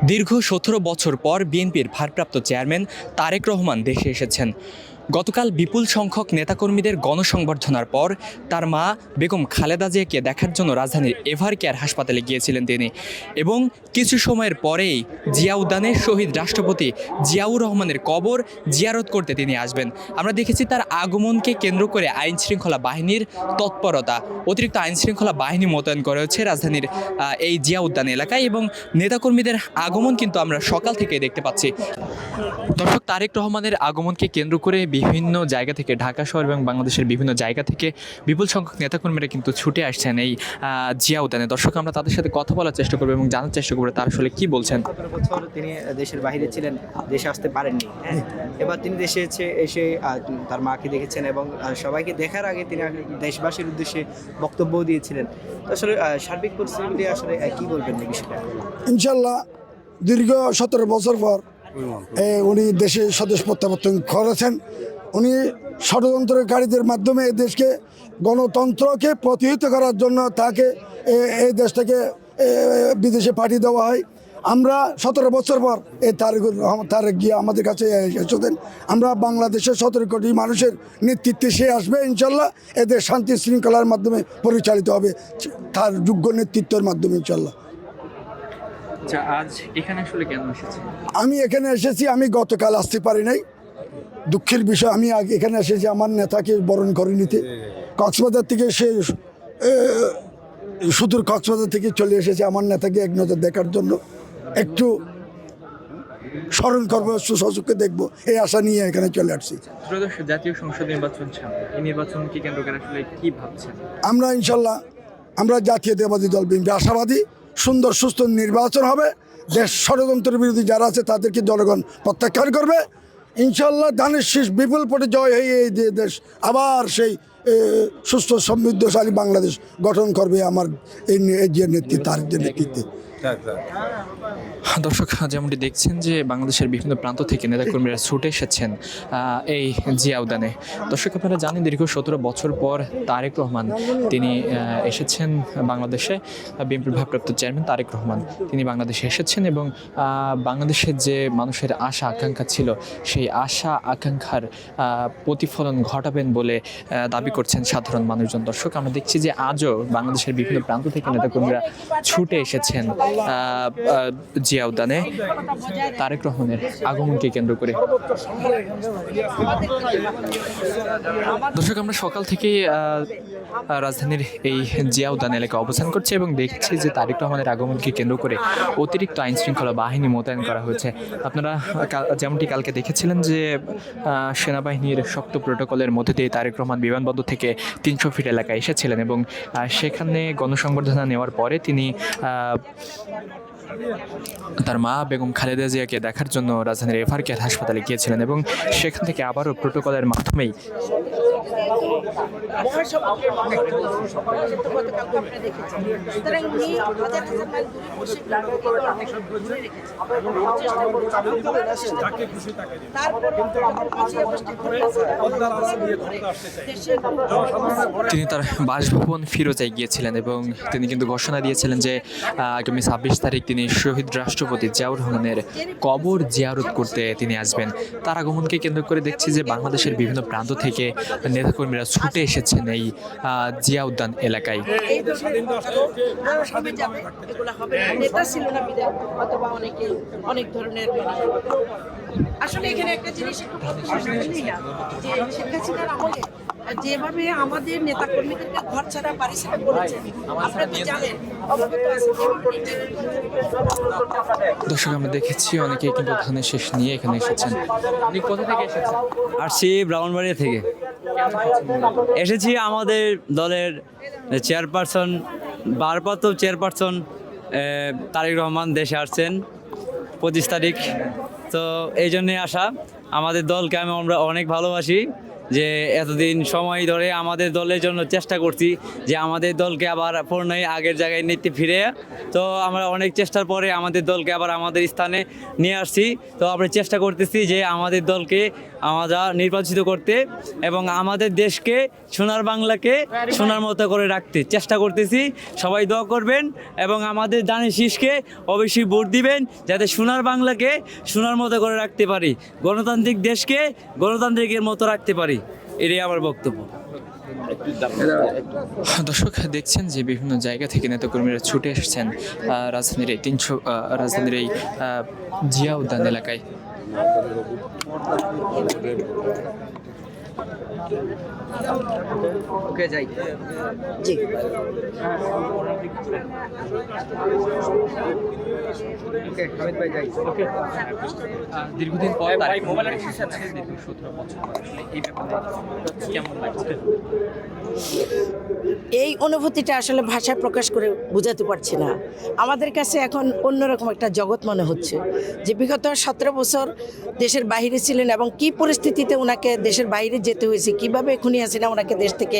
দীর্ঘ ১৭ বছর পর বিএনপির ভারপ্রাপ্ত চেয়ারম্যান তারেক রহমান দেশে এসেছেন। গতকাল বিপুল সংখ্যক নেতাকর্মীদের গণসংবর্ধনার পর তার মা বেগম খালেদা জিয়াকে দেখার জন্য রাজধানীর এভার কেয়ার হাসপাতালে গিয়েছিলেন তিনি, এবং কিছু সময়ের পরেই জিয়া উদ্যানে শহীদ রাষ্ট্রপতি জিয়াউর রহমানের কবর জিয়ারত করতে তিনি আসবেন। আমরা দেখেছি তার আগমনকে কেন্দ্র করে আইনশৃঙ্খলা বাহিনীর তৎপরতা, অতিরিক্ত আইনশৃঙ্খলা বাহিনী মোতায়েন করা হচ্ছে রাজধানীর এই জিয়া উদ্যান এলাকায়, এবং নেতাকর্মীদের আগমন কিন্তু আমরা সকাল থেকে দেখতে পাচ্ছি। দর্শক, তারেক রহমানের আগমনকে কেন্দ্র করে বিভিন্ন জায়গা থেকে, ঢাকা শহর এবং বাংলাদেশের বিভিন্ন জায়গা থেকে বিপুল সংখ্যক নেতাকর্মীরা কিন্তু ছুটে আসছেন এই জিয়া উদ্যানে। দর্শক, আমরা তাদের সাথে কথা বলার চেষ্টা করবো এবং জানার চেষ্টা করবো তারা আসলে কি বলছেন। 17 বছর তিনি দেশের বাইরে ছিলেন, দেশে আসতে পারেননি। এবার তিনি দেশে এসে তার মাকে দেখেছেন এবং সবাইকে দেখার আগে তিনি দেশবাসীর উদ্দেশ্যে বক্তব্য দিয়েছিলেন। তো আসলে সার্বিক পরিস্থিতি আসলে কি বলবেন এই বিষয়টা? ইনশাল্লাহ দীর্ঘ 17 বছর পর উনি দেশে স্বদেশ প্রত্যাবর্তন করেছেন। উনি ষড়যন্ত্রকারীদের মাধ্যমে এই দেশকে, গণতন্ত্রকে প্রতিহত করার জন্য তাকে এই দেশ থেকে বিদেশে পাঠিয়ে দেওয়া হয়। আমরা 17 বছর পর এই তারেক গিয়ে আমাদের কাছে এসেছেন। আমরা বাংলাদেশের 17 কোটি মানুষের নেতৃত্বে সে আসবে ইনশাল্লাহ। এদের শান্তি শৃঙ্খলার মাধ্যমে পরিচালিত হবে, তার যোগ্য নেতৃত্বের মাধ্যমে ইনশাল্লাহ। আজ এখানে আসলে কেন এসেছেন? আমি এখানে এসেছি, আমি গতকাল আসতে পারি নাই, দুঃখের বিষয়। আমি আগে এখানে এসেছি আমার নেতাকে বরণ করে নিতে। কক্সবাজার থেকে সে সুদূর কক্সবাজার থেকে চলে এসেছে আমার নেতাকে এক নজর দেখার জন্য, একটু স্মরণ করবো, সুশাসককে দেখবো, এই আশা নিয়ে এখানে চলে আসছি। ত্রয়োদশ জাতীয় সংসদ নির্বাচন সামনে, এই নির্বাচনকে কেন্দ্র করে আসলে কি ভাবছেন? আমরা ইনশাল্লাহ, আমরা জাতীয়তাবাদী দল বিএনপি আশাবাদী সুন্দর সুস্থ নির্বাচন হবে। দেশ ষড়যন্ত্রের বিরোধী যারা আছে তাদেরকে জনগণ প্রত্যাখ্যান করবে ইনশাল্লাহ। ধানের শীষ বিপুল পটে জয় হয়ে এই দেশ আবার সেই সুস্থ সমৃদ্ধশালী বাংলাদেশ গঠন করবে আমার এই যে নেতৃত্ব, তার যে নেতৃত্বে। দর্শক, যেমনটি দেখছেন যে বাংলাদেশের বিভিন্ন প্রান্ত থেকে নেতাকর্মীরা ছুটে এসেছেন এই জিয়া উদ্যানে। দর্শক, আপনারা জানেন দীর্ঘ 17 বছর পর তারেক রহমান তিনি এসেছেন বাংলাদেশে। বিএনপির ভারপ্রাপ্ত চেয়ারম্যান তারেক রহমান তিনি বাংলাদেশে এসেছেন এবং বাংলাদেশের যে মানুষের আশা আকাঙ্ক্ষা ছিল, সেই আশা আকাঙ্ক্ষার প্রতিফলন ঘটাবেন বলে দাবি করছেন সাধারণ মানুষজন। দর্শক, আমরা দেখছি যে আজও বাংলাদেশের বিভিন্ন প্রান্ত থেকে নেতাকর্মীরা ছুটে এসেছেন জিয়া উদ্যানে তারেক রহমানের আগমনকে কেন্দ্র করে। দর্শক, আমরা সকাল থেকেই রাজধানীর এই জিয়া উদ্যান এলাকায় অবস্থান করছি এবং দেখছি যে তারেক রহমানের আগমনকে কেন্দ্র করে অতিরিক্ত আইন শৃঙ্খলা বাহিনী মোতায়েন করা হয়েছে। আপনারা যেমনটি কালকে দেখেছিলেন যে সেনাবাহিনীর শক্ত প্রোটোকলের মধ্যে দিয়ে তারেক রহমান বিমানবন্দর থেকে 300 ফিট এলাকায় এসেছিলেন এবং সেখানে গণসংবর্ধনা নেওয়ার পরে তিনি তার মা বেগম খালেদা জিয়াকে দেখার জন্য রাজধানীর এভার কেয়ার হাসপাতালে গিয়েছিলেন এবং সেখান থেকে আবারও প্রোটোকলের মাধ্যমেই তিনি তার বাসভবন ফিরোজায় গিয়েছিলেন এবং তিনি কিন্তু ঘোষণা দিয়েছিলেন যে আগামী 26 তারিখ তিনি শহীদ রাষ্ট্রপতি জিয়াউর রহমানের কবর জিয়ারত করতে তিনি আসবেন। তার আগমনকে কেন্দ্র করে দেখছি যে বাংলাদেশের বিভিন্ন প্রান্ত থেকে নেতাকর্মীরা ছুটে এসেছেন এই জিয়া উদ্যান এলাকায়। অনেক ধরনের আসলে এখানে একটা জিনিস একটু শেখ হাসিনার আমলে যেভাবে আমাদের নেতা কর্মীদেরকে ঘর ছাড়া বাড়ি ছাড়া করেছেন, আপনারা তো জানেন, অবগত আছেন। দর্শক, আমরা দেখেছি অনেকেই কিন্তু ধানের শেষ নিয়ে এখানে এসেছেন। আপনি কোথা থেকে এসেছেন? আসছি ব্রাহ্মণবাড়িয়া থেকে এসেছি। আমাদের দলের চেয়ারপারসন, ভারপ্রাপ্ত চেয়ারপারসন তারেক রহমান দেশে আসছেন 25 তারিখ। তো এই জন্যে আসা। আমাদের দলকে আমরা অনেক ভালোবাসি যে এতদিন সময় ধরে আমাদের দলের জন্য চেষ্টা করছি যে আমাদের দলকে আবার পুনরায় আগের জায়গায় নিতে ফিরে। তো আমরা অনেক চেষ্টার পরে আমাদের দলকে আবার আমাদের স্থানে নিয়ে আসছি। তো আমরা চেষ্টা করতেছি যে আমাদের দলকে আমরা নির্বাচিত করতে এবং আমাদের দেশকে সোনার বাংলাকে সোনার মতো করে রাখতে চেষ্টা করতেছি। সবাই দোয়া করবেন এবং আমাদের দানের শীষকে অবশ্যই ভোট দিবেন যাতে সোনার বাংলাকে সোনার মতো করে রাখতে পারি, গণতান্ত্রিক দেশকে গণতান্ত্রিকের মতো রাখতে পারি। এটাই আমার বক্তব্য। দর্শক দেখছেন যে বিভিন্ন জায়গা থেকে নেতাকর্মীরা ছুটে এসেছেন রাজধানীর এই জিয়া উদ্যান এলাকায়। ওকে যাই। জি ওকে হামিদ ভাই যাই। দীর্ঘদিন পর দীর্ঘ 17 বছর এই ব্যাপারে কেমন লাগছে? এই অনুভূতিটা আসলে ভাষায় প্রকাশ করে বোঝাতে পারছি না। আমাদের কাছে এখন অন্যরকম একটা জগৎ মনে হচ্ছে যে বিগত 17 বছর দেশের বাইরে ছিলেন এবং কি পরিস্থিতিতে ওনাকে দেশের বাইরে যেতে হয়েছে, কীভাবে খুনি হাসিনা ওনাকে দেশ থেকে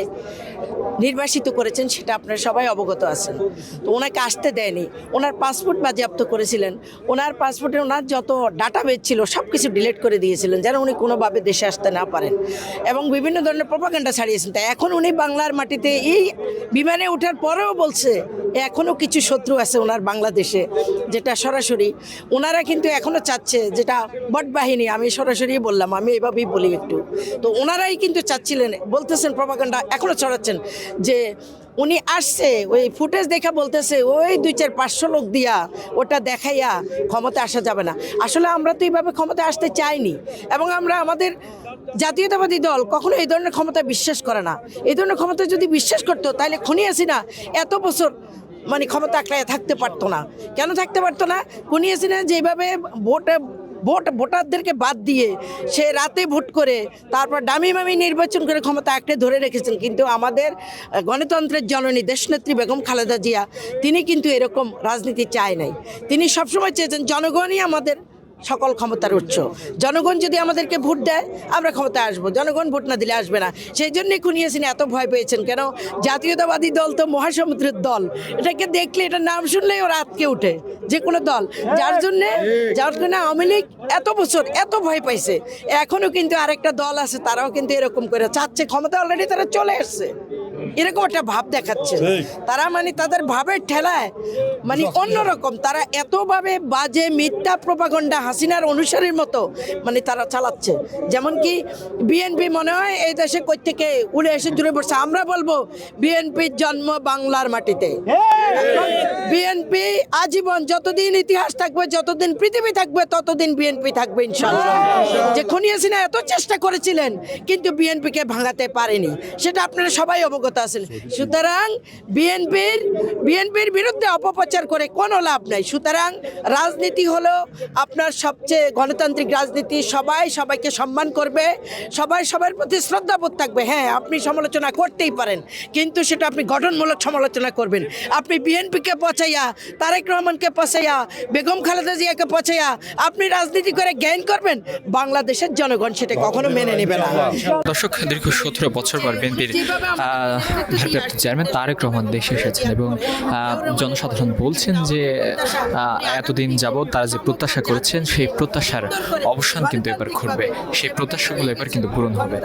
নির্বাসিত করেছেন সেটা আপনারা সবাই অবগত আছেন। তো ওনাকে আসতে দেয়নি, ওনার পাসপোর্ট বাজেয়াপ্ত করেছিলেন, ওনার পাসপোর্টে ওনার যত ডাটাবেজ ছিল সব কিছু ডিলিট করে দিয়েছিলেন যেন উনি কোনোভাবে দেশে আসতে না পারেন এবং বিভিন্ন ধরনের প্রপাগান্ডা ছাড়িয়েছেন। তাই এখন উনি বাংলার মাটিতে এই বিমানে ওঠার পরেও বলছে এখনও কিছু শত্রু আছে ওনার বাংলাদেশে, যেটা সরাসরি ওনারা কিন্তু এখনও চাচ্ছে, যেটা বট বাহিনী, আমি সরাসরি বললাম, আমি এভাবেই বলি একটু, তো ওনারাই কিন্তু চাচ্ছিলেন, বলতেছেন প্রপাগান্ডা এখনও ছড়াচ্ছেন যে উনি আসছে, ওই ফুটেজ দেখা বলতেছে ওই 200-500 লোক দিয়া ওটা দেখাইয়া ক্ষমতা আসা যাবে না। আসলে আমরা তো এইভাবে ক্ষমতা আসতে চাইনি এবং আমরা আমাদের জাতীয়তাবাদী দল কখনো এই ধরনের ক্ষমতা বিশ্বাস করে না। এই ধরনের ক্ষমতা যদি বিশ্বাস করতো তাহলে খুনি হাসিনা এত বছর মানে ক্ষমতা আঁকড়ায় থাকতে পারতো না। কেন থাকতে পারতো না? খুনি হাসিনা যেভাবে ভোটারদেরকে বাদ দিয়ে সে রাতে ভোট করে তারপর ডামি মামি নির্বাচন করে ক্ষমতা আঁকড়ে ধরে রেখেছেন, কিন্তু আমাদের গণতন্ত্রের জননী দেশনেত্রী বেগম খালেদা জিয়া তিনি কিন্তু এরকম রাজনীতি চায় নাই। তিনি সবসময় চেয়েছেন জনগণই আমাদের সকল ক্ষমতার উৎস, জনগণ যদি আমাদেরকে ভোট দেয় আমরা ক্ষমতায় আসবো, জনগণ ভোট না দিলে আসবে না। সেই জন্যই খুনি হাসিনা এত ভয় পেয়েছেন। কেন? জাতীয়তাবাদী দল তো মহাসমুদ্রের দল, এটাকে দেখলে এটার নাম শুনলেই ওরা আটকে ওঠে, যে কোনো দল, যার জন্য আওয়ামী লীগ এত বছর এত ভয় পাইছে। এখনও কিন্তু আরেকটা দল আছে, তারাও কিন্তু এরকম করে চাচ্ছে, ক্ষমতা অলরেডি তারা চলে আসছে, এরকম একটা ভাব দেখাচ্ছে তারা, মানে তাদের ভাবের ঠেলায় মানে অন্যরকম, তারা এতভাবে বাজে মিথ্যা প্রপাগান্ডা হাসিনার অনুসারীর মতো মানে তারা চালাচ্ছে। যেমন কি বিএনপি মনে হয় এই দেশে কই থেকে উড়ে এসে জুড়ে পড়ছে। আমরা বলবো বিএনপির জন্ম বাংলার মাটিতে, বিএনপি আজীবন, যতদিন ইতিহাস থাকবে, যতদিন পৃথিবী থাকবে, ততদিন বিএনপি থাকবে ইনশাআল্লাহ। যে খুনি হাসিনা এত চেষ্টা করেছিলেন কিন্তু বিএনপিকে ভাঙাতে পারেনি, সেটা আপনারা সবাই অবগত আছেন। সুতরাং বিএনপির বিরুদ্ধে অপপ্রচার করে কোনো লাভ নাই। সুতরাং রাজনীতি হলো আপনার সবচেয়ে গণতান্ত্রিক রাজনীতি, সবাই সবাইকে সম্মান করবে, সবাই সবার প্রতি শ্রদ্ধাবোধ থাকবে। হ্যাঁ, আপনি সমালোচনা করতেই পারেন, কিন্তু সেটা আপনি গঠনমূলক সমালোচনা করবেন। আপনি বিএনপিকে পচাইয়া, তারেক রহমানকে পচাইয়া, বেগম খালেদা জিয়াকে পচাইয়া আপনি রাজনীতি করে জ্ঞান করবেন, বাংলাদেশের জনগণ সেটা কখনো মেনে নেবে না। দর্শক দীর্ঘ 17 বছর পর বিএনপির ভারপ্রাপ্ত চেয়ারম্যান তারেক রহমান দেশে এসেছেন এবং জনসাধারণ বলছেন যে এতদিন যাবৎ তারা যে প্রত্যাশা করেছেন সেই প্রত্যাশার অবসান কিন্তু এবার ঘটবে, সেই প্রত্যাশাগুলো এবার কিন্তু পূরণ হবে।